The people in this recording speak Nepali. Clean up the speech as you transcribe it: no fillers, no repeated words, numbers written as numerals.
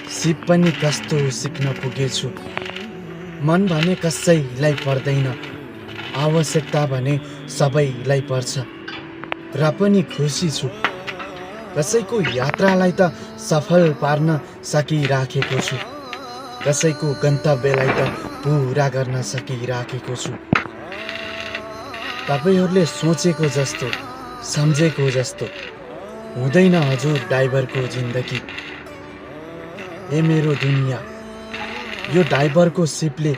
सिप पनि कस्तो सिक्न पुगेछु। मन भने कसैलाई पर्दैन, आवश्यकता भने सबैलाई पर्छ। र पनि खुसी छु, कसैको यात्रालाई त सफल पार्न सकिराखेको छु, कसैको गन्तव्यलाई त पुरा गर्न सकिराखेको छु। तपाईहरूले सोचेको जस्तो, सम्झेको जस्तो हुँदैन हजुर ड्राइभरको जिन्दगी। ए मेरो दुनिया, यो ड्राइभरको सिपले